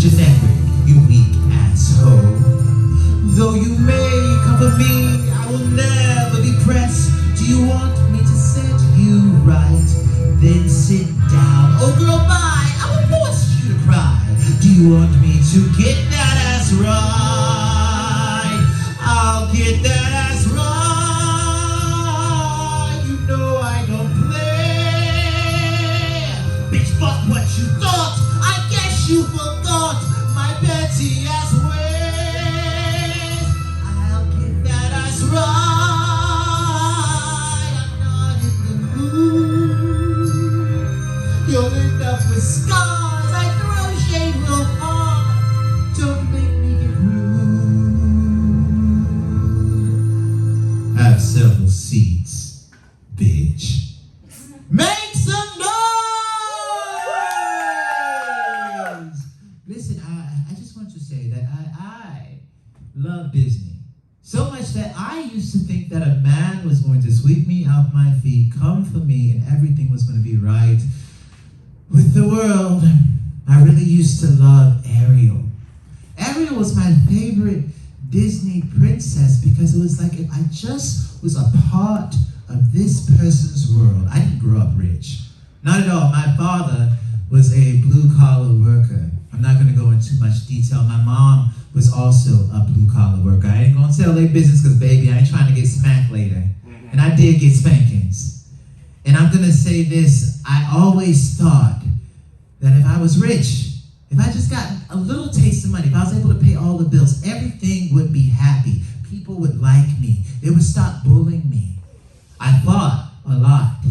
generic, you weak asshole. Though you may come for me, I will never be pressed. Do you want me to set you right? Then sit down. Oh girl, bye, I will force you to cry. Do you want me to get that ass right? I'll get that ass right. You know I don't play. Bitch, fuck what you thought. I guess you forgot my petty ass ways. I'll get that ass right. I'm not in the mood. You'll end up with scars. I throw shade real hard. Don't make me get rude. Have several seats, bitch. Make some noise! Listen, I just want to say that I love Disney. So much that I used to think that a man was going to sweep me off my feet, come for me, and everything was going to be right with the world. I really used to love Ariel. Ariel was my favorite Disney princess because it was like if I just was a part of this person's world. I didn't grow up rich. Not at all. My father was a blue-collar worker. I'm not going to go into much detail. My mom was also a blue-collar worker. I ain't going to tell their business because, baby, I ain't trying to get smacked later. And I did get spankings. And I'm going to say this. I always thought that if I was rich, if I just got a little taste of money, if I was able to pay all the bills, everything would be happy. People would like me. They would stop bullying me. I fought a lot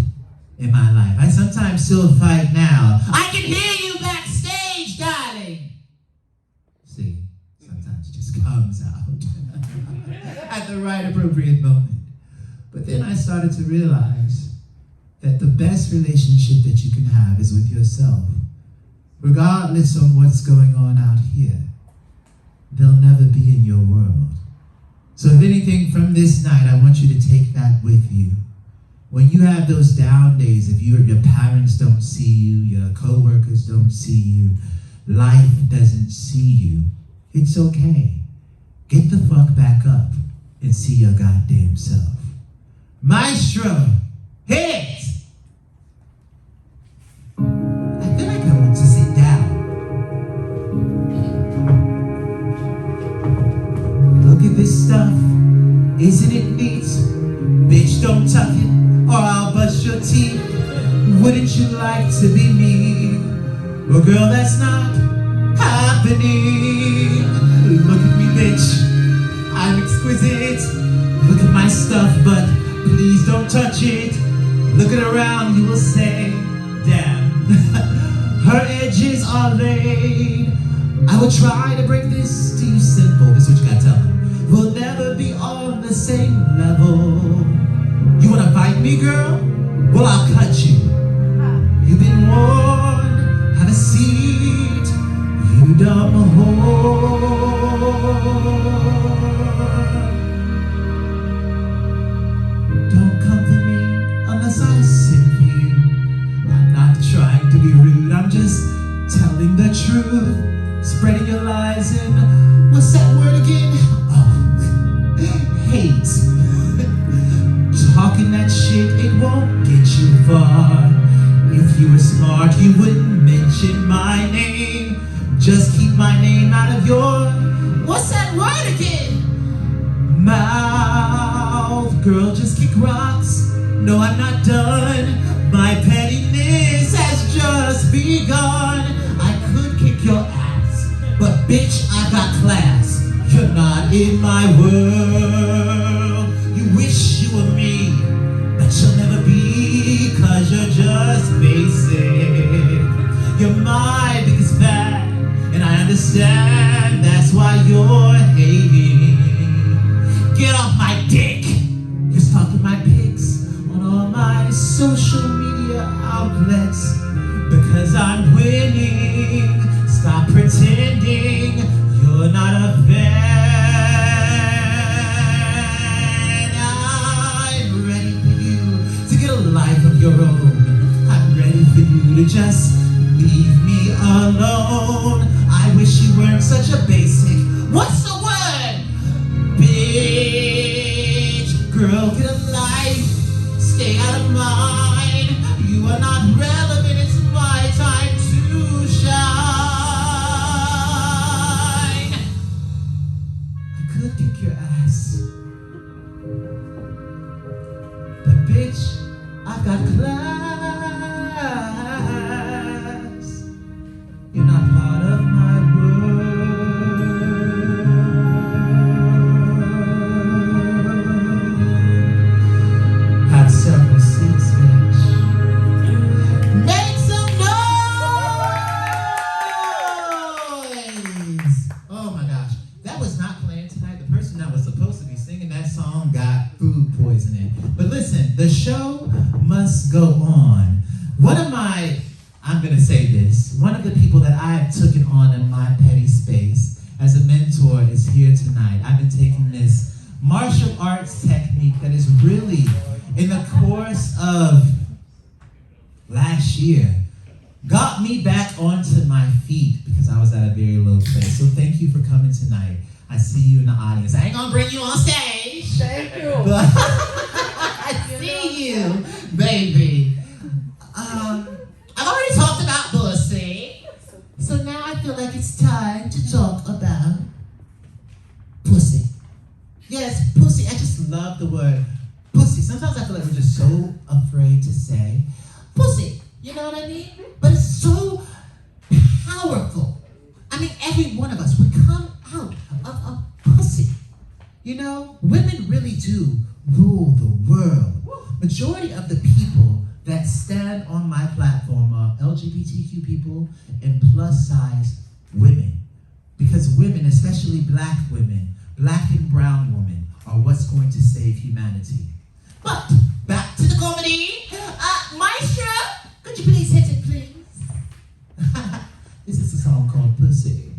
in my life. I sometimes still fight now. I can hear you backstage, darling. See, sometimes it just comes out at the right appropriate moment. But then I started to realize that the best relationship that you can have is with yourself. Regardless of what's going on out here, they'll never be in your world. So if anything from this night, I want you to take that with you. When you have those down days, if your parents don't see you, your coworkers don't see you, life doesn't see you, it's okay. Get the fuck back up and see your goddamn self. Maestro, hit it! I feel like I want to sit down. Look at this stuff, isn't it neat? Bitch, don't tuck it, or I'll bust your teeth. Wouldn't you like to be me? Well, girl, that's not happening. Look at me, bitch, I'm exquisite. Look at my stuff, but please don't touch it. Look it around, you will say, damn, her edges are laid. I will try to break this to you simple. This is what you gotta tell them. We'll never be on the same level. You wanna fight me, girl? Well, I'll cut you. You've been warned, have a seat, you dumb whore. Don't come for me unless I sing for you. I'm not trying to be rude, I'm just telling the truth. Spreading your lies in, what's that word again? Oh, hate. Talking that shit, it won't get you far. If you were smart, you wouldn't mention my name. Just keep my name out of your, what's that word again? Mouth. Girl, just kick rocks. No, I'm not done. My pettiness has just begun. I could kick your ass, but bitch, I got class. You're not in my world. You wish you were me, but you'll never be, cause you're just basic. You're my biggest fan, and I understand that's why you're hating. Get off my dick. You're stalking my pics on all my social media outlets because I'm winning. Stop pretending you're not a fan. I'm ready for you to get a life of your own. I'm ready for you to just leave me alone. I wish you such a basic. What's the word? Bitch, girl, get a life. Stay out of mine. You are not relevant. It's my time to shine. I could kick your ass, but bitch, I've got class. You're not part of my world. Had several seats, bitch. Make some noise! Oh my gosh, that was not planned tonight. The person that was supposed to be singing that song got food poisoning. But listen, the show must go on. I'm gonna say this, one of the people that I have taken on in my petty space as a mentor is here tonight. I've been taking this martial arts technique that is really, in the course of last year, got me back onto my feet because I was at a very low place. So thank you for coming tonight. I see you in the audience. I ain't gonna bring you on stage. Thank you. But I see you, baby. I've already talked about pussy. So now I feel like it's time to talk about pussy. Yes, pussy. I just love the word pussy. Sometimes I feel like we're just so afraid to say pussy. You know what I mean? But it's so powerful. I mean, every one of us would come out of a pussy. You know, women really do rule the world. Majority of the people that stand on my platform are LGBTQ people and plus size women. Because women, especially black women, black and brown women, are what's going to save humanity. But back to the comedy. Maestro, could you please hit it, please? This is a song called Pussy.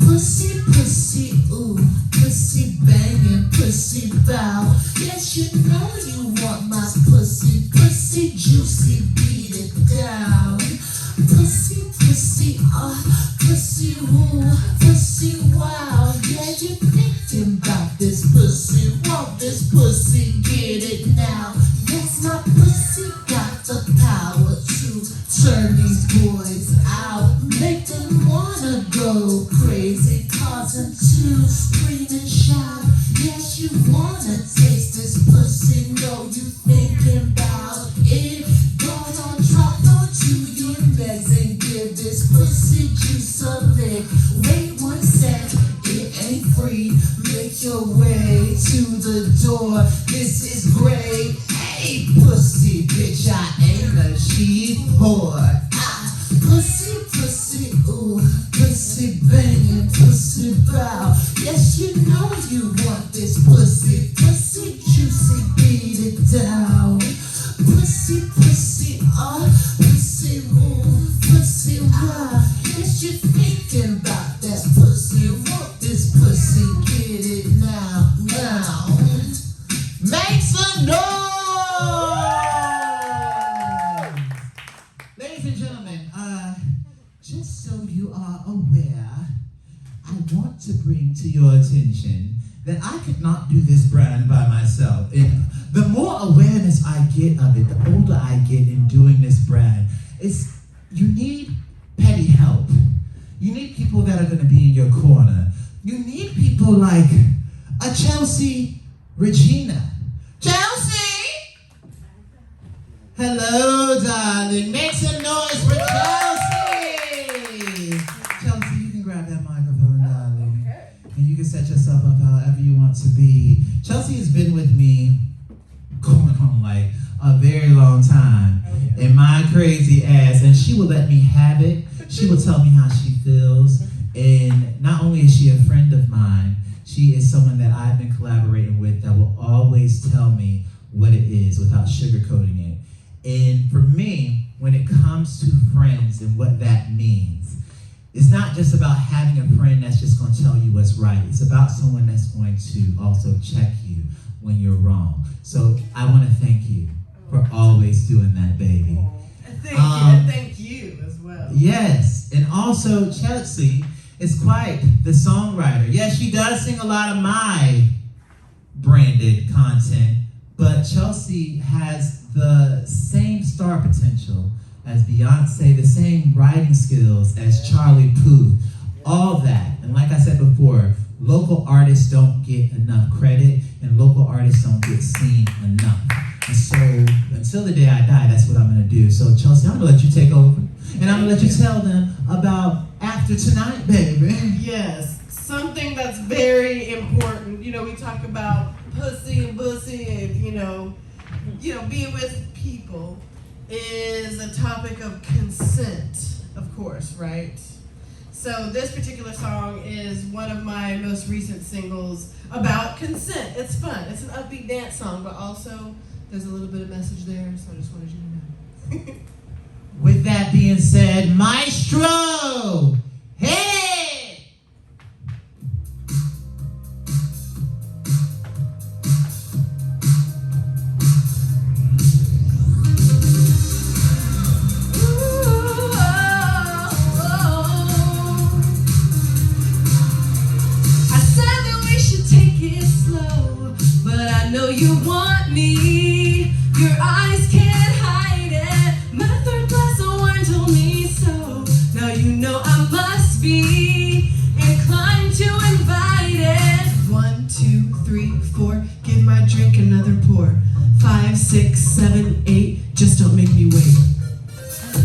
Pussy, pussy, ooh, pussy banging, pussy bow. Yes, you know you want my pussy, pussy juicy, beat it down. Pussy, pussy, pussy, ooh, pussy, wow. Yeah, you thinking about this pussy, want this pussy, get it now. Yes, my pussy got the power to turn these boys out, make them wanna go crazy, cause them to scream and shout. Yes, you wanna taste this pussy, know you thinking about it. Go on, drop onto your legs and give this pussy juice a lick. Wait 1 sec, it ain't free. Make your way to the door. This is great. Hey, pussy, bitch, I ain't a cheap whore. Pussy, pussy, ooh, pussy banging, pussy bow. Yes, you know you want this pussy, pussy juicy, beat it down. Pussy, pussy, pussy, ooh, pussy, wow. Yes, you thinking about that pussy, want this pussy, get it now, now. Make some noise! Ladies and gentlemen, just so you are aware, I want to bring to your attention that I could not do this brand by myself. And the more awareness I get of it, the older I get in doing this brand, you need petty help. You need people that are going to be in your corner. You need people like a Chelsea Regina. Chelsea! Hello, darling. Make some noise for Chelsea! Chelsea, you can grab that microphone, darling. Okay. And you can set yourself up however you want to be. Chelsea has been with me going on like a very long time. In my crazy ass, and she will let me have it. She will tell me how she feels. And not only is she a friend of mine, she is someone that I've been collaborating with that will always tell me what it is without sugarcoating it. And for me, when it comes to friends and what that means, it's not just about having a friend that's just going to tell you what's right. It's about someone that's going to also check you when you're wrong. So I want to thank you for always doing that, baby. Thank you as well. Yes, and also Chelsea is quite the songwriter. Yes, she does sing a lot of my branded content, but Chelsea has the same star potential as Beyonce, the same writing skills as Charlie Puth, all that. And like I said before, local artists don't get enough credit, and local artists don't get seen enough. And so, until the day I die, that's what I'm gonna do. So Chelsea, I'm gonna let you take over, and I'm gonna let you tell them about After Tonight, baby. Yes, something that's very important. You know, we talk about pussy and bussy and, you know, being with people is a topic of consent, of course, right? So this particular song is one of my most recent singles about consent. It's fun. It's an upbeat dance song, but also there's a little bit of message there, so I just wanted you to know. With that being said, Maestro, hit it! You want me, your eyes can't hide it. My third glass of wine told me so. Now you know I must be inclined to invite it. 1, 2, 3, 4, give my drink another pour. 5, 6, 7, 8, just don't make me wait.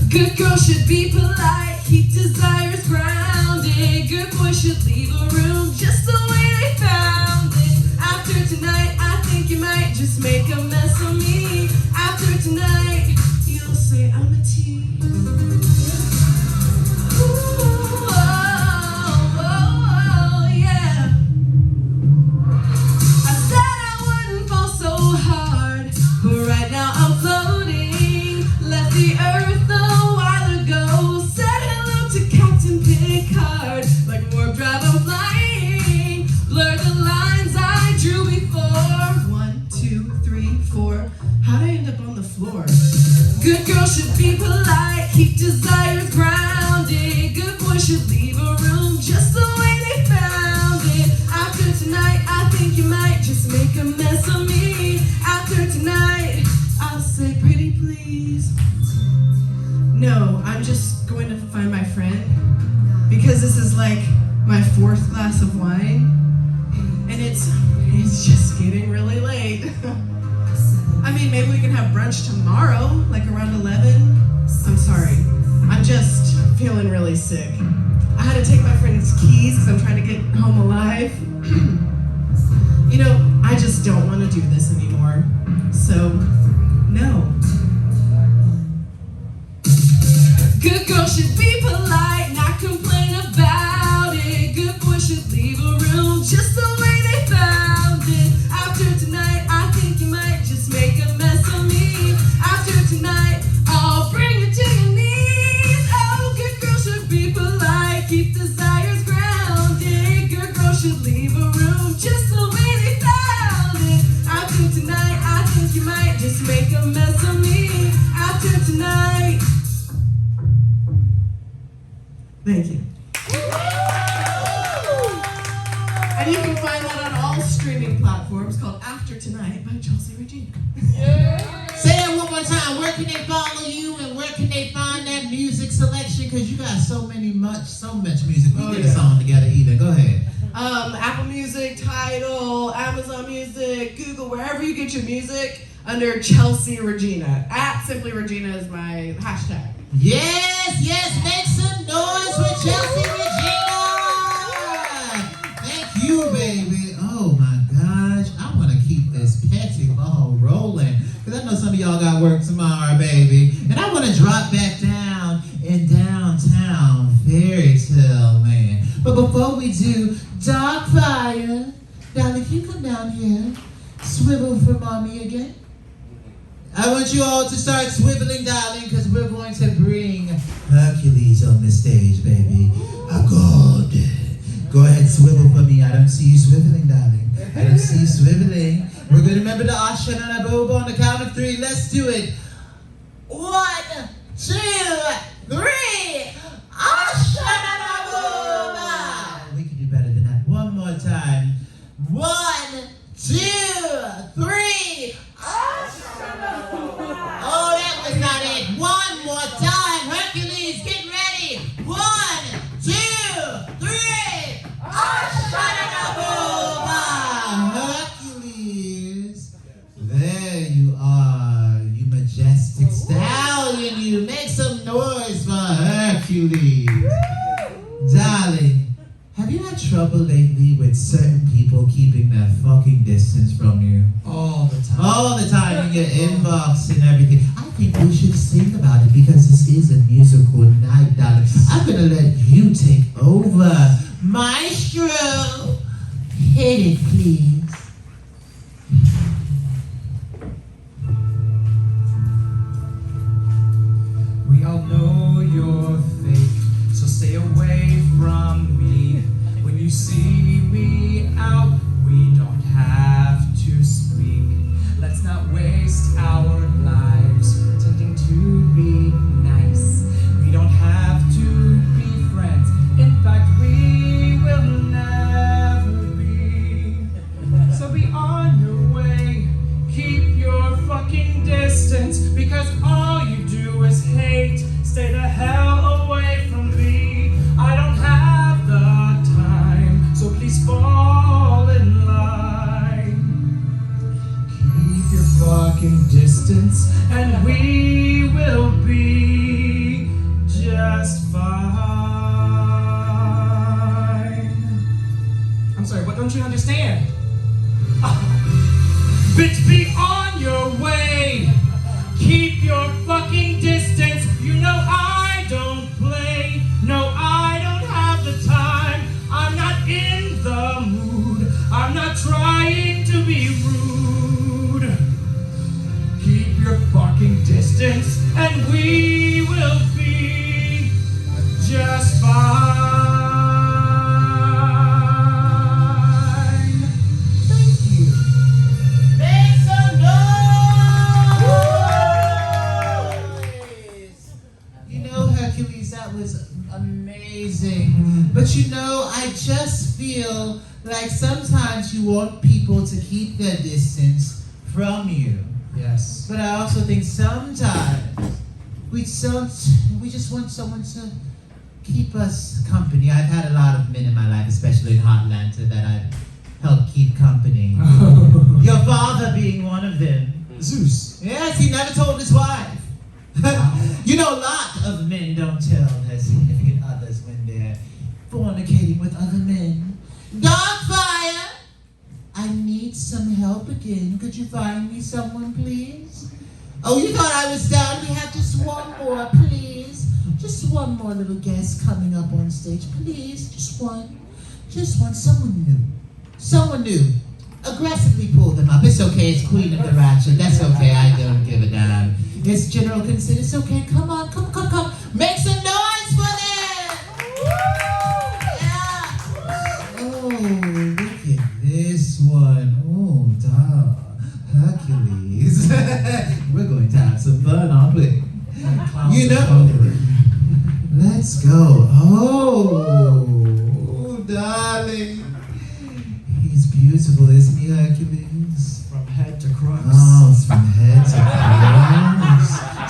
Good girl should be polite, keep desires grounded. Good boy should leave a room just the way they found it. After tonight, I think you might just make a mess of me. After tonight, you'll say I'm a tease. Ooh, oh, yeah. I said I wouldn't fall so hard, but right now I'm floating. Left the earth a while ago. Said hello to Captain Picard. Like warp drive, I'm flying. Blur the lines I drew before. 1, 2, 3, 4. How'd I end up on the floor? Good girl should be polite, keep desires grounded. Good boy should leave a room just the way they found it. After tonight, I think you might just make a mess of me. After tonight, I'll say pretty please. No, I'm just going to find my friend, because this is like my 4th glass of wine, and it's just getting really late. I mean, maybe we can have brunch tomorrow, like around 11. I'm sorry, I'm just feeling really sick. I had to take my friend's keys because I'm trying to get home alive. You know, I just don't want to do this anymore, so no. Good girl should be polite, not complain about it. Good boy should leave a room just the way they found it. After tonight, I think you might just make a mess of me. After tonight, I'll bring you to your knees. Oh, good girl should be polite, keep desires grounded. Good girl should leave a room just the way they found it. After tonight, I think you might just make a mess of me. After tonight. Thank you. And you can find that on all streaming platforms, called After Tonight by Chelsea Regina. Say it one more time. Where can they follow you, and where can they find that music selection? Because you got so much music. We get a song together either. Go ahead. Apple Music, Tidal, Amazon Music, Google, wherever you get your music, under Chelsea Regina. @Simply Regina is my hashtag. Yes, make some noise for Chelsea Regina. Thank you, baby. Oh my gosh, I want to keep this petty ball rolling, because I know some of y'all got work tomorrow, baby. And I want to drop back down in downtown Fairy Tale Land. But before we do, Dark Fire, darling, if you come down here, swivel for mommy again. I want you all to start swiveling, darling, because we're going to bring Hercules on the stage, baby. Oh, God. Go ahead, swivel for me. I don't see you swiveling, darling. I don't see you swiveling. We're going to remember the Asha and a Bobo on the count of 3. Let's do it. 1, 2, 3. Hercules. Darling, have you had trouble lately with certain people keeping their fucking distance from you? All the time. All the time in your inbox and everything. I think we should sing about it because this is a musical night, darling. I'm gonna let you take over. Maestro, hit it, please. We all know you're fake, so stay away from me. When you see me out, we don't have to speak. Let's not waste our lives pretending to be nice. We don't have to be friends. In fact, we will never be. So be on your way. Keep your fucking distance, because all you do is hate. Stay the hell away from me. I don't have the time, so please fall in line. Keep your fucking distance, and we will be just fine. I'm sorry, what don't you understand? Bitch, be on your way. Keep your fucking distance. You know I don't play. No, I don't have the time. I'm not in the mood. I'm not trying to be rude. Keep your fucking distance, and we will be just fine. Thank you. Make some noise! You know, Hercules, that was amazing. But you know, I just feel like sometimes you want people to keep their distance from you. Yes. But I also think sometimes we just want someone to keep us company. I've had a lot of men in my life, especially in Hotlanta, that I've helped keep company. Your father being one of them. Zeus. Yes, he never told his wife. You know, a lot of men don't tell their significant others when they're fornicating with other men. Dogfire! I need some help again. Could you find me someone, please? Oh, you thought I was done? We have just one more, please. Just one more little guest coming up on stage, please. Just one. Just one. Someone new. Someone new. Aggressively pull them up. It's okay. It's Queen of the Ratchet. That's okay. I don't give a damn. It's general consent. It's okay. Come on. Come. Make some noise for them. Yeah. Oh, look at this one. Oh, Hercules. We're going to have some fun, aren't we? You know. Let's go. Oh, darling. He's beautiful, isn't he, Hercules? From head to crux. Oh, it's from head to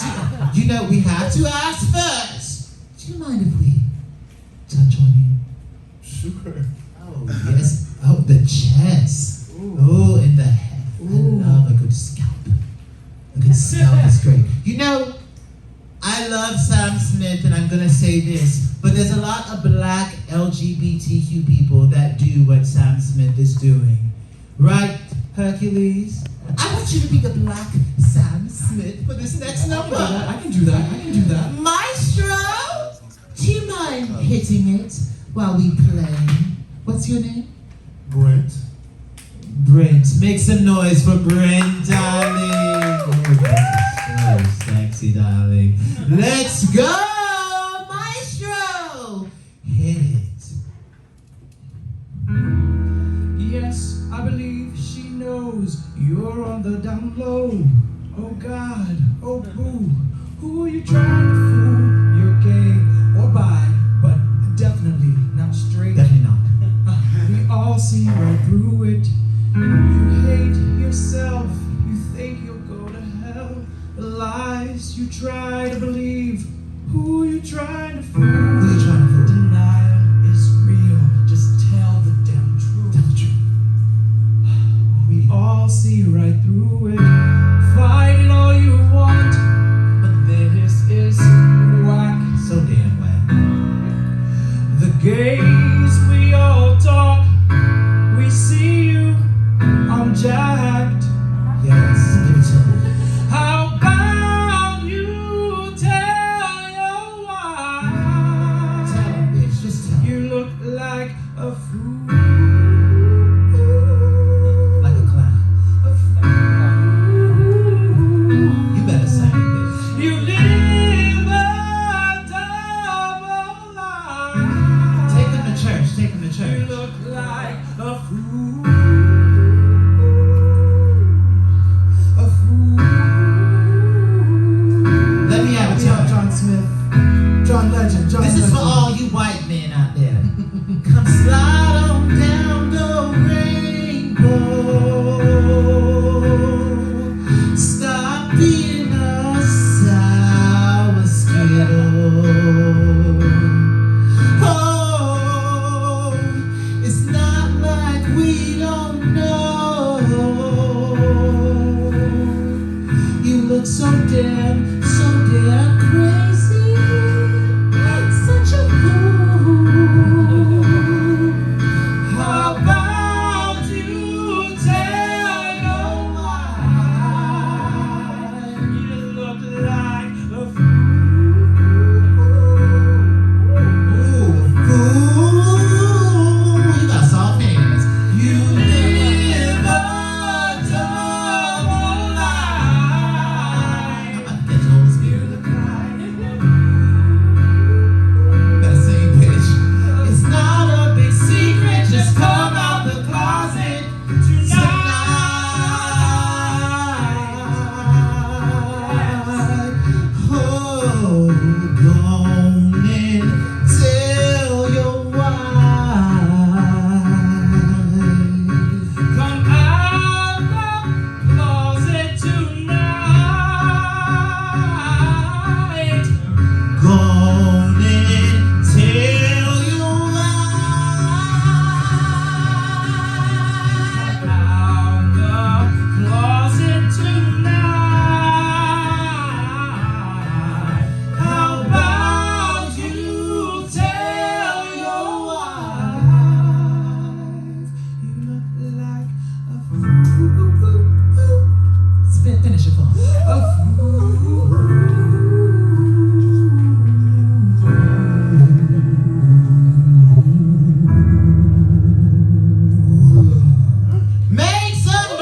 crux. You know, we have to ask first. Do you mind if we touch on you? Sure. Oh, yes. Oh, the chest. Ooh. Oh, and the head. Ooh. I love a good scalp. A good scalp is great. You know, I love Sam Smith, and I'm gonna say this, but there's a lot of black LGBTQ people that do what Sam Smith is doing. Right, Hercules? I want you to be the black Sam Smith for this next number. I can do that. Maestro, do you mind hitting it while we play? What's your name? Brent. Brent. Make some noise for Brent, darling. Oh, that is so sexy, darling. Let's go, Maestro. Hit it. Yes, I believe she knows you're on the down low. Oh God, oh boo, who are you trying to fool? You're gay or bi, but definitely not straight. Definitely not. We all see right through it. You hate yourself, you think you'll go to hell. The lies you try to believe, who are you trying to fool? Who are you trying to fool? Denial is real, just tell the damn truth. Tell the truth. We all see right through it. Fight it all you want, but this is gaze, we all talk. We see you, I'm jacked. Yes, give it to me. How about you tell your wife? Tell him, bitch, just tell him. You look like a fool. Like a clown. A fool. You better sing, bitch. You live a double life. Take him to church, take him to You church. look like a fool. A fool. Let me have a Yeah, tell. John Smith. John Legend. John This is Legend. for all you white men out there. Come slide on down the rainbow. Stop being a sour skittle. Oh, it's not like we don't know. You look so damn crazy. Such a fool. How about you tell your wife you look like a Ooh, fool. You got soft hands. You live a double life. I'm about to get your Holy Spirit. Better sing, bitch. It's not a big secret. Just come out the closet tonight. Oh, go on and tell your wife. Come out the closet tonight. Go on and tell your wife. Out the closet tonight. How about you tell your wife you look like a fool? Finish it for me. A fool. Make some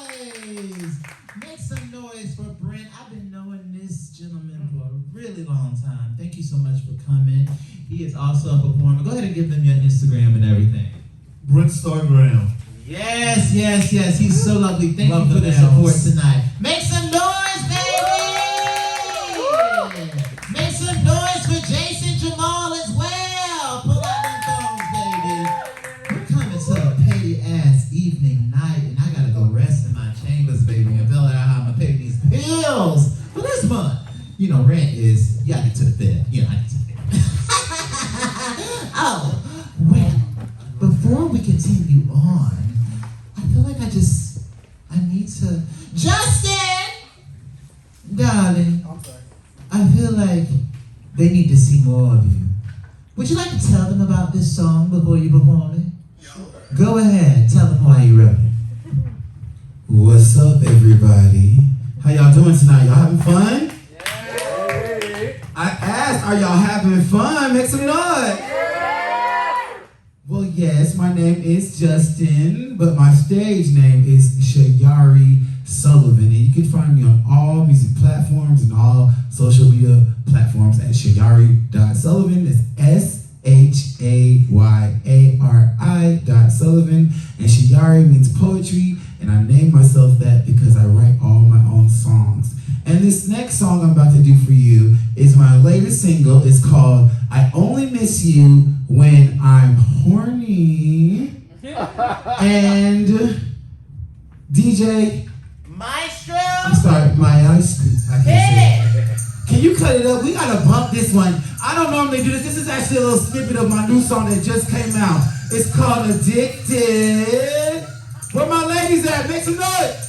noise! Make some noise for Brent. I've been knowing this gentleman for a really long time. Thank you so much for coming. He is also a performer. Go ahead and give them your Instagram and everything. Brent Stargram. Yes. He's so lovely. Thank Love you for the the nails. support tonight. Make some noise, baby! Make some noise for Jason Jamal as well. Pull out them phones, baby. We're coming to a petty ass evening night, and I gotta go rest in my chambers, baby, and fill out how I'm gonna pay these bills for this month. You know, rent is, you gotta get to the fifth. You know, I get to the fifth. Oh, well, before we continue on, I feel like I need to. Justin! Darling, I'm sorry. I feel like they need to see more of you. Would you like to tell them about this song before you perform it? Go ahead, tell them why you wrote it. What's up, everybody? How y'all doing tonight? Y'all having fun? I asked, are y'all having fun? Make some noise. Well, yes, my name is Justin, but my stage name is Shayari Sullivan, and you can find me on all music platforms and all social media platforms at Shayari.Sullivan. That's SHAYARI.Sullivan, and Shayari means poetry, and I named myself that because I write all my own songs. And this next song I'm about to do for you is my latest single. It's called I Only Miss You When I'm Horny. And DJ, Maestro! I'm sorry, my ice cream. I can't say it. Can you cut it up? We gotta bump this one. I don't normally do this. This is actually a little snippet of my new song that just came out. It's called Addicted. Where my ladies at? Make some noise.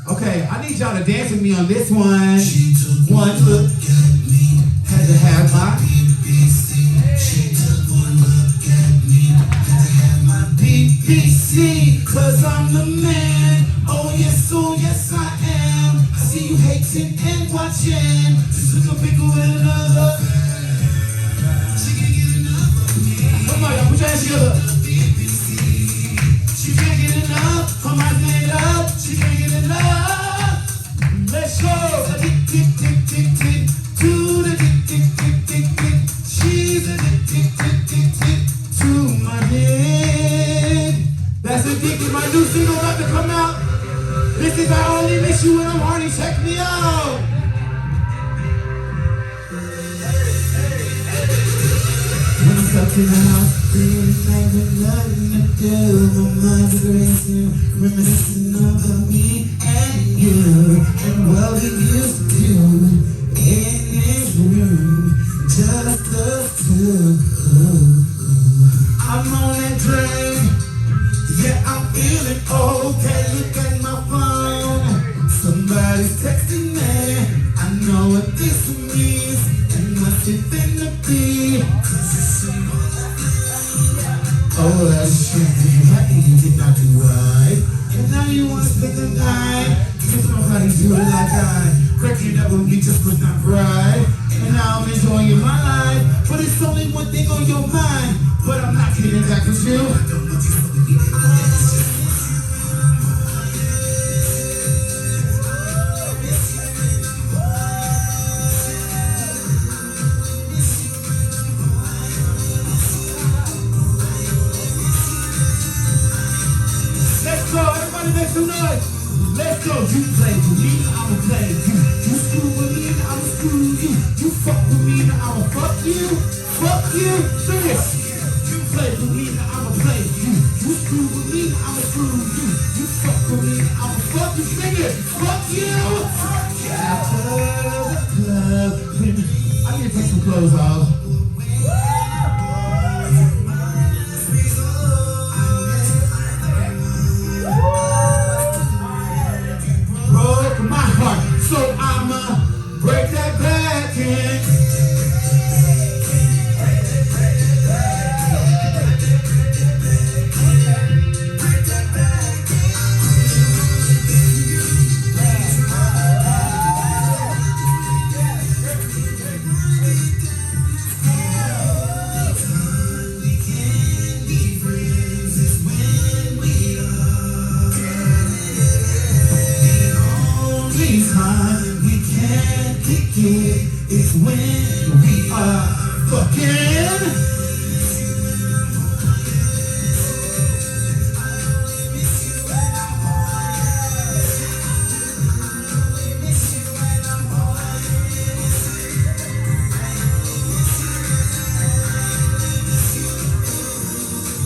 Okay. Okay, I need y'all to dance with me on this one. One look at me, had to have my BBC. She took one look at me, had to have my BBC. Cause I'm the man. Oh yes I am. I see you hating and watching. Just look a pickle with another. She can't get enough of me. Come on, y'all, put your hands together. She can't get enough. Her mind's made up. She can't get enough. Let's go. Tick, tick, tick, tick, tick. To the tick, tick, tick, tick, tick. She's a tick, tick, tick, tick, tick. To my head. That's a dick. My new single about to come out. This is I only miss you when I'm horny. Check me out. When I'm stuck in the house, feeling like there's nothing to do. My mind's racing, reminiscing about me and you, and what we used to do in this room, just us two. I'm on that train, yeah, I'm feeling okay. Look at my phone, somebody's texting me. I know what this means, and what's it finna be? Oh, that's shit. You did not do right. And now you wanna spend the night. Just nobody do it like I. Breaking up with me just was not right. And now I'm enjoying my life. But it's only one thing on your mind. But I'm not getting back with you. Let's go, everybody make some noise. Let's go. You play with me, I'ma play you. You screw with me, I'ma screw you. You fuck with me, I'ma fuck you. Fuck you. Sing it. You play with me, I'ma play you. You screw with me, I'ma screw you. You fuck with me, I'ma fuck you. Sing it. Fuck you. After the club. I need to take some clothes off. Broke my heart, so I'ma break that back in. It's when we are fucking.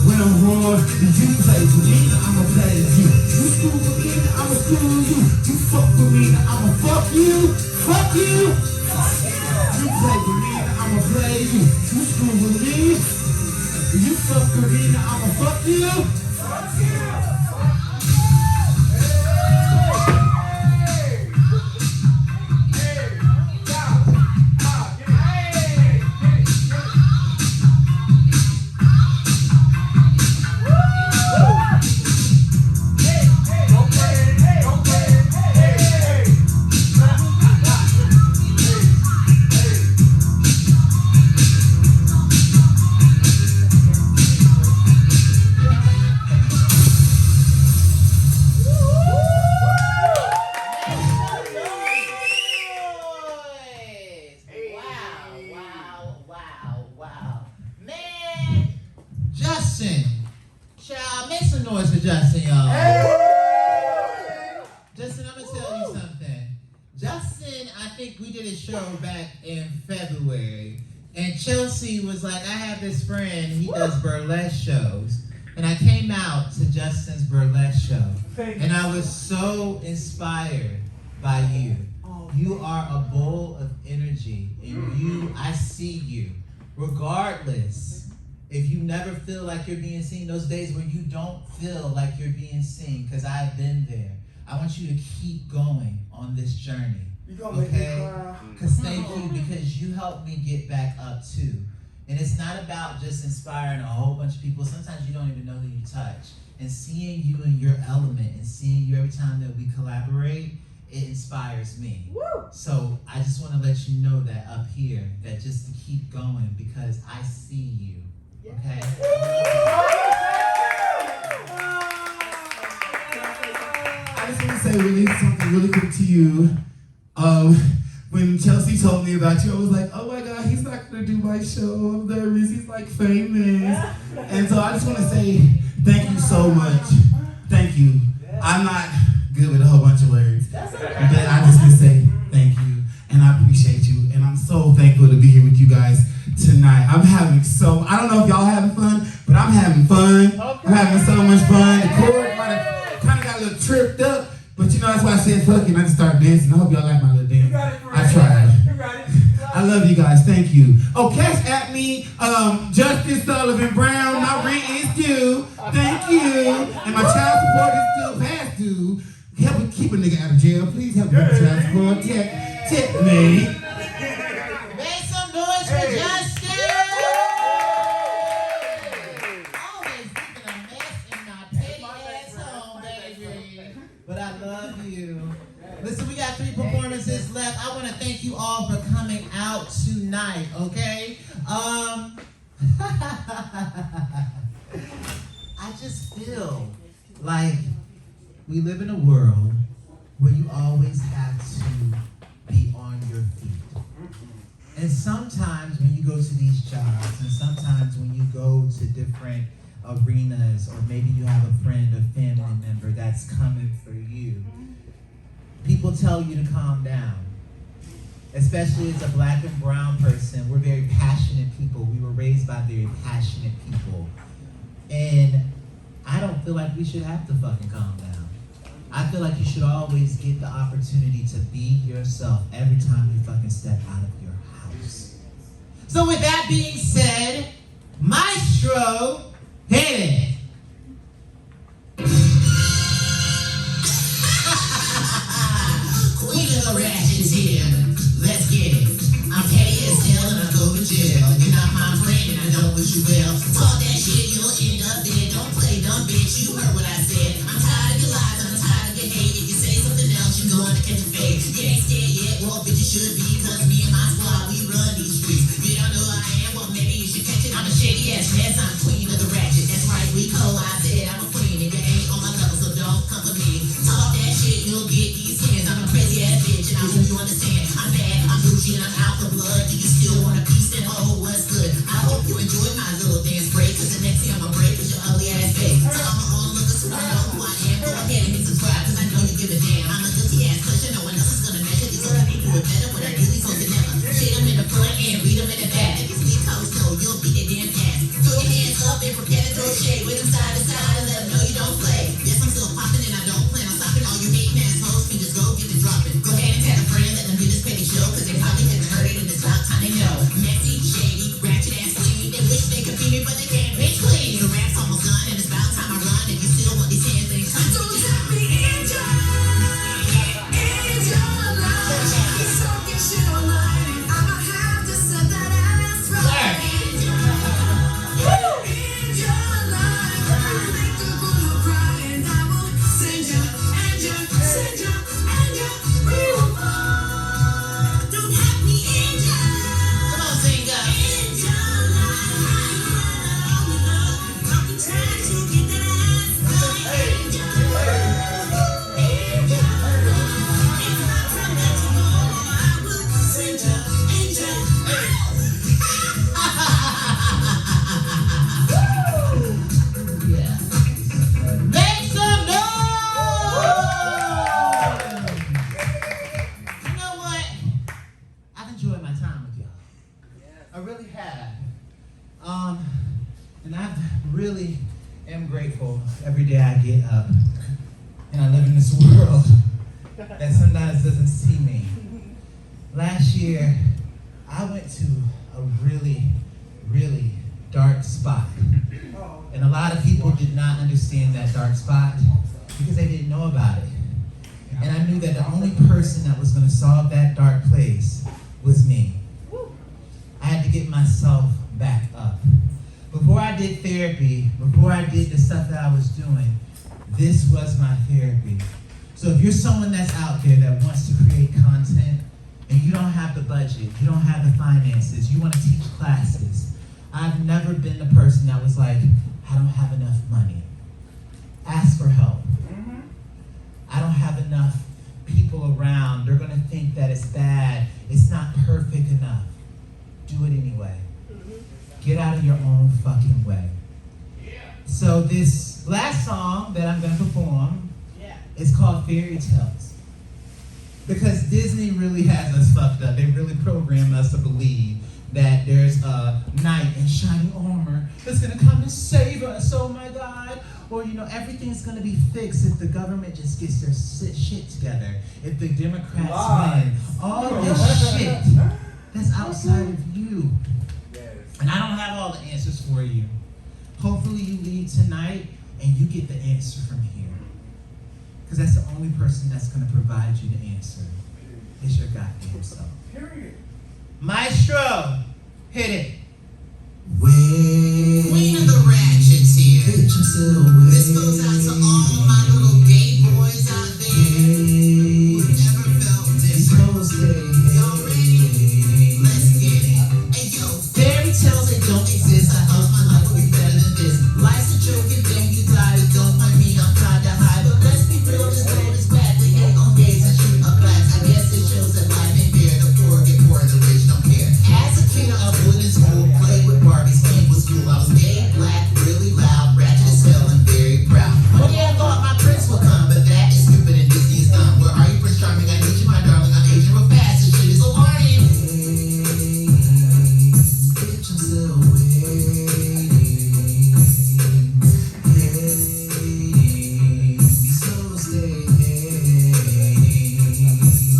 When I'm wrong, you play with me, I'ma play you. You screw with me, I'ma screw you. You fuck with me, I'ma fuck you. Fuck you. You play with me, I'ma play you. You screw with me, you fuck with me, I'ma fuck you. Fuck you. Justin. Child, make some noise for Justin, y'all. Justin, I'm going to tell you something. Justin, I think we did a show back in February, and Chelsea was like, I have this friend, he does burlesque shows. And I came out to Justin's burlesque show, and I was so inspired by you. You are a bowl of energy, and I see you. Regardless, if you never feel like you're being seen, those days where you don't feel like you're being seen, because I've been there. I want you to keep going on this journey. You gonna make me Okay? cry. Because thank you, because you helped me get back up too. And it's not about just inspiring a whole bunch of people. Sometimes you don't even know who you touch. And seeing you in your element and seeing you every time that we collaborate, it inspires me. Woo! So I just want to let you know that up here, that just to keep going because I see you. Okay? I just want to say really something really quick to you. When Chelsea told me about you, I was like, oh my God, he's not gonna do my show. I'm nervous. He's like famous. And so I just want to say thank you so much. Thank you. I'm not good with a whole bunch of words, but I just want to say thank you, and I appreciate you, and I'm so thankful to be here with you guys tonight. I don't know if y'all having fun, but I'm having fun. I'm having so much fun. The chord might have kind of got a little tripped up, but you know, that's why I said fuck it, and I just started dancing. I hope y'all like my little dance. I tried. I love you guys. Thank you. Oh, cash at me, Justice Sullivan Brown. My rent is due. Thank you. And my child support is still past due. Help me keep a nigga out of jail. Please help me with child support. Tip me. Make some noise for Justin! Always leaving a mess in my petty ass home, baby. But I love you. Listen, we got 3 performances left. I want to thank you all for coming out tonight, okay? I just feel like we live in a world where you always have to be on your feet. And sometimes when you go to these jobs, and sometimes when you go to different arenas, or maybe you have a friend or family member that's coming for you, people tell you to calm down. Especially as a black and brown person, we're very passionate people. We were raised by very passionate people. And I don't feel like we should have to fucking calm down. I feel like you should always get the opportunity to be yourself every time you fucking step out of your house. So with that being said, Maestro, hit it. Queen of the Ratchet's here. Let's get it. I'm petty as hell and I go to jail. You're not my friend and I don't wish you well. Talk that shit, you'll end up dead. Don't play dumb bitch, you heard what I said. I'm tired of your lies and I'm tired of your hate. If you say something else, you go on to catch a fade. You ain't scared yet, well bitch you should be. Cause me and my squad, we run these streets. You don't know who I am, well maybe you should catch it. I'm a shady ass mess, I'm queen of the ratchet. That's right, we co, I said I'm a queen. And you ain't on my level, so don't come for me. Talk that shit, you'll get these hands. I'm a crazy ass bitch and I hope you understand. I'm bad, I'm bougie, and I'm out for blood. Do you still want a piece? Then oh, what's good? I hope you enjoyed my little dance break. Cause the next thing I'm gonna break is your ugly ass face. So I'm my own looker, so I know who I am. Go ahead and hit subscribe, cause I know you give a damn. I'm a guilty ass cushion, no one else is gonna measure. These other people are better, but I do these hoes never. Shit them in the front and read them in the back. If you see colors, no, you'll beat their damn ass. Throw your hands up and prepare to throw shade. With them side to side and let them know you don't play. Yes, I'm still popping and I don't plan on stopping. All you hating ass hoes can just go get the dropping. Go ahead and tell a friend, let them do this petty show. Cause they probably haven't heard it and it's about time they know. Messy, shady, ratchet ass queen. They wish they could be me, but they can't bitch clean. The rap's almost done and it's about time I run. If you still want these hands, then come Don't let me in your life. You're talking shit online. I'ma have to set that ass right. In your life. I'll make the bull cry and I will send you, and you, send you, and you. We will fall. Don't have me in your Come on, sing up. in your life. I'll be trying to get that ass right. In your life. In your life. It's my time that you know I will send you, and you. Yeah. Make some noise! You know what? I've enjoyed my time with y'all. I really have. And I really am grateful every day I get up and I live in this world that sometimes doesn't see me. Last year, I went to a really, really dark spot. And a lot of people did not understand that dark spot because they didn't know about it. And I knew that the only person that was going to solve that dark place was me. I had to get myself back up. Before I did therapy, before I did the stuff that I was doing, this was my therapy. So if you're someone that's out there that wants to create content and you don't have the budget, you don't have the finances, you want to teach classes, I've never been the person that was like, I don't have enough money. Ask for help. I don't have enough people around. They're going to think that it's bad. It's not perfect enough. Do it anyway. Get out of your own fucking way. So this last song that I'm going to perform is called Fairy Tales. Because Disney really has us fucked up. They really programmed us to believe that there's a knight in shining armor that's going to come and save us. Oh my God. Or, everything's going to be fixed if the government just gets their shit together. If the Democrats win. All this shit that's outside of you. And I don't have all the answers for you. Hopefully you leave tonight and you get the answer from here. Because that's the only person that's going to provide you the answer. It's your goddamn self. Period. Maestro, hit it. Queen of the Ratchets here. This goes out to all my little gay boys out there who've ever felt different. Y'all ready? Let's get it. Hey yo, fairy tales that don't exist. I hope my life will be better than this. Life's a joke and then you die. Don't mind me, I'm trying to hide. But let's be real, this world is bad. They hate on gays and shoot up blacks. I guess it shows that life ain't fair. The poor get poor and the rich don't care. As a kid, I was in school, played with Barbies, came with school. I was gay, black, really loud, ratchet as hell, and very proud. Okay, I thought my prince would come, but that is stupid and Disney is dumb. Where are you, Prince Charming? I need you, my darling. I'm aging real fast, and shit is alarming. Bitch, I'm still waiting. So stay.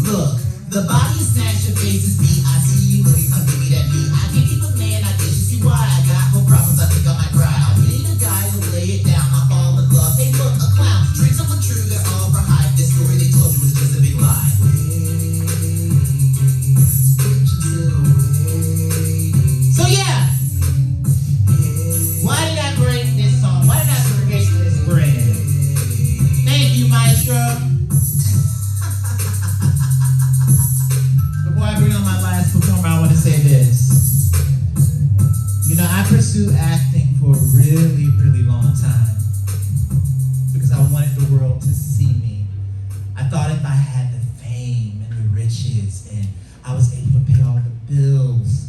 Look, the body is snatched, your face is beat. I see you looking, come give me that beat. I can't keep a man, I guess you see why. I got no problems, I think I might cry. I need a guy to lay it down, I fall in love. Hey look, a clown, dreams are true, they're all for hype. This story they told you was just a big lie. So yeah, why did I break this song? Why did I create this brand? Thank you, Maestro. Before I bring on my last performer, I want to say this. I pursued acting for a really, really long time because I wanted the world to see me. I thought if I had the fame and the riches and I was able to pay all the bills,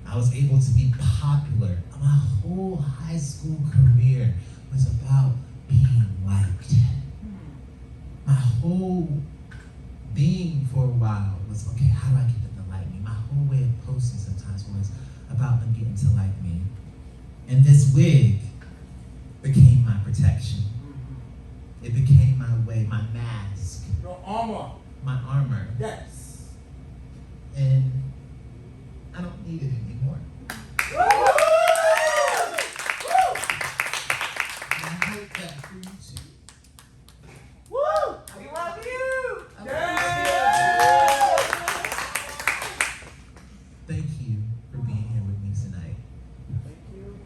I was able to be popular. My whole high school career was about being liked. My whole being for a while was, okay, how do I get them to like me? My whole way of posting sometimes was about them getting to like me. And this wig became my protection. It became my way, my mask. Your armor. My armor. Yes. And I don't need it anymore. And I hope that for you too. Woo! We love you. Thank you for being here with me tonight. Thank you.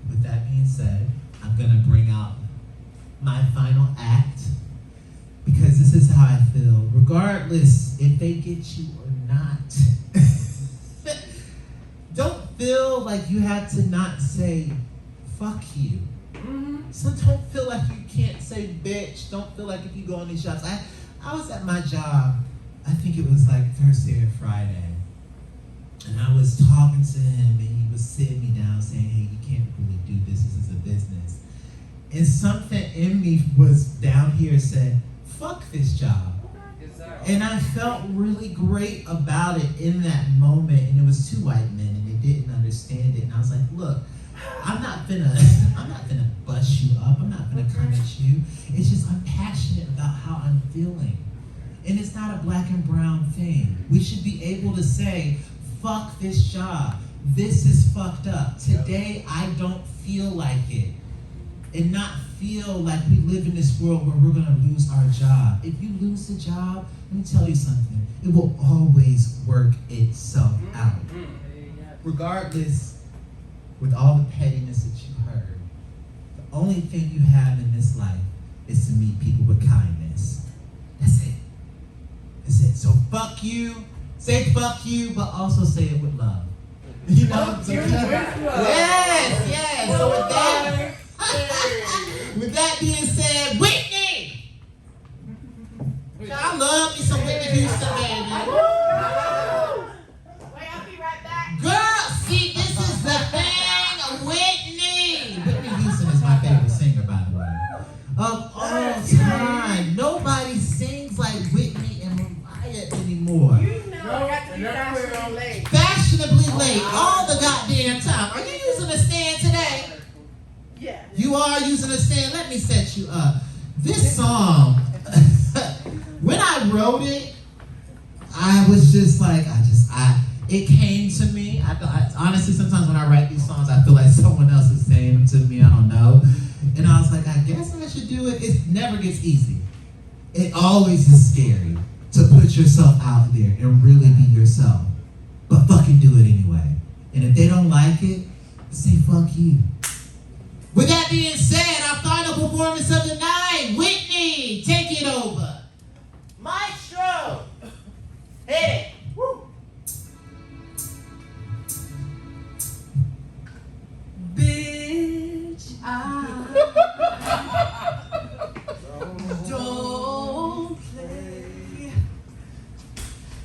With that being said, I'm gonna bring out my final act because this is how I feel. Regardless if they get you or not, don't feel like you have to not say fuck you. So don't feel like you can't say bitch. Don't feel like if you go on these jobs. I was at my job, I think it was like Thursday or Friday. And I was talking to him and he was sitting me down saying, hey, you can't really do this. This is a business. And something in me was down here said, fuck this job. And I felt really great about it in that moment. And it was two white men and they didn't understand it. And I was like, look, I'm not gonna bust you up. I'm not gonna come at you. It's just I'm passionate about how I'm feeling. And it's not a black and brown thing. We should be able to say, fuck this job. This is fucked up. Today, I don't feel like it. And not feel like we live in this world where we're gonna lose our job. If you lose a job, let me tell you something. It will always work itself out. Regardless, with all the pettiness that you heard, the only thing you have in this life is to meet people with kindness. That's it. That's it. So fuck you. Say fuck you, but also say it with love. You know? So, yes. So with that being said, Whitney! I love me some Whitney Houston, baby. Wait, I'll be right back. Girl, see, this is the thing, Whitney! Whitney Houston is my favorite singer, by the way. Of all time. Nobody sings like Whitney and Mariah anymore. You know I got to be fashionably late. Fashionably late, all the goddamn time. Are you using a stand today? Yeah. You are using a stand. Let me set you up. This song, when I wrote it, I was just like, it came to me. I honestly, sometimes when I write these songs, I feel like someone else is saying them to me. I don't know. And I was like, I guess I should do it. It never gets easy. It always is scary to put yourself out there and really be yourself. But fucking do it anyway. And if they don't like it, say fuck you. With that being said, our final performance of the night, Whitney, take it over. Maestro! Hit it! Woo! Bitch, I don't play.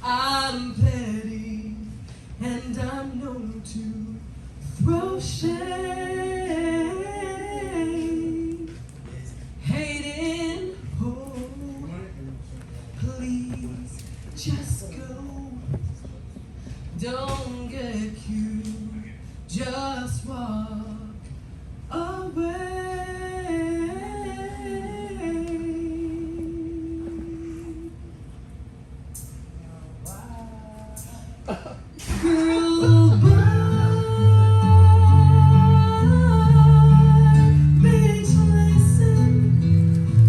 I'm petty and I'm known to throw shade. Hating, oh, please just go. Don't get cute, just walk away. Girl, bitch, listen,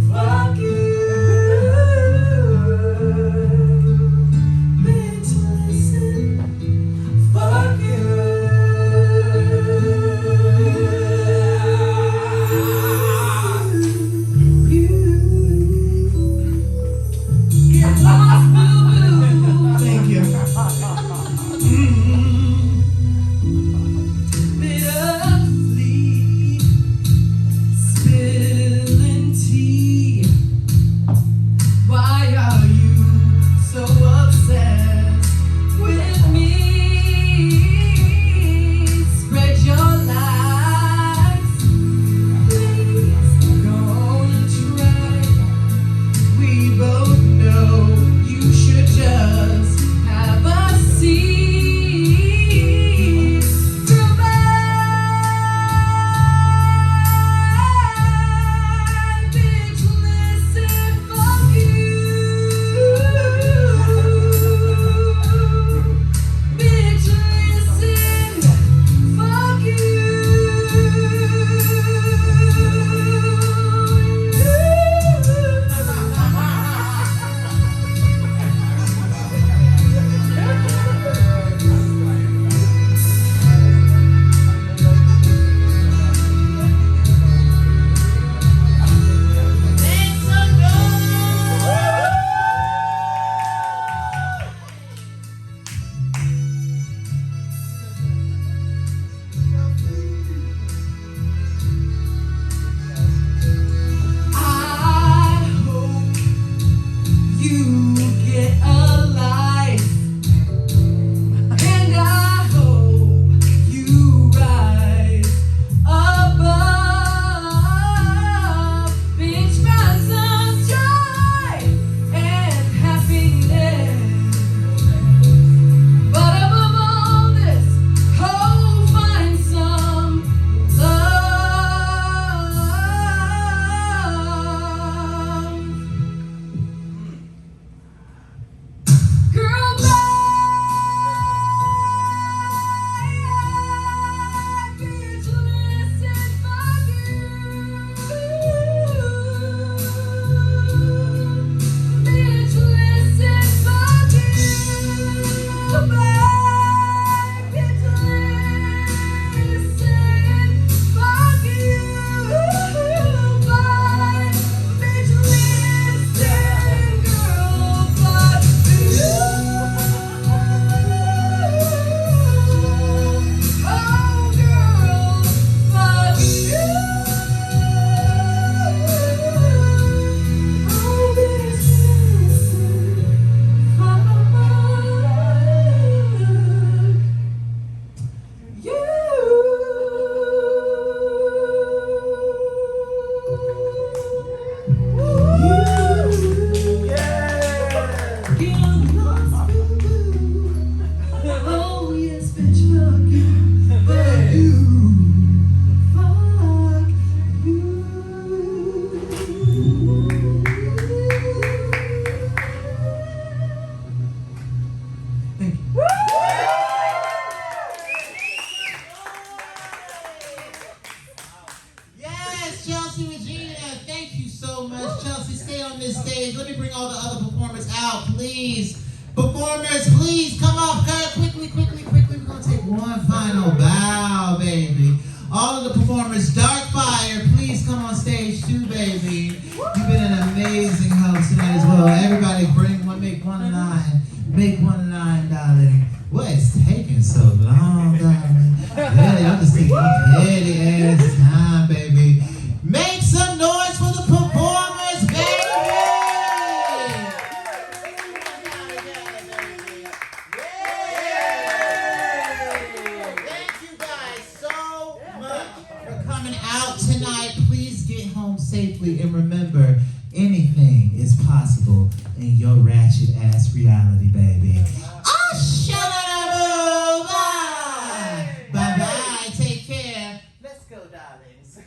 fuck you. Bitch, listen, fuck you. Get lost, boo-boo. Thank you. Performers, please come off, girl. Quickly. We're gonna take one final bow, baby. All of the performers, Dark Fire, please come on stage too, baby. You've been an amazing host tonight as well. Everybody make one line, darling. What is taking so long, darling? Really, I'm just taking petty ass time, baby. Make some noise for the performers, baby! Thank you guys so much. For coming out tonight. Please get home safely and remember, anything is possible in your ratchet ass reality, baby. Oh, shut up! Bye. Bye. Take care. Let's go, darlings.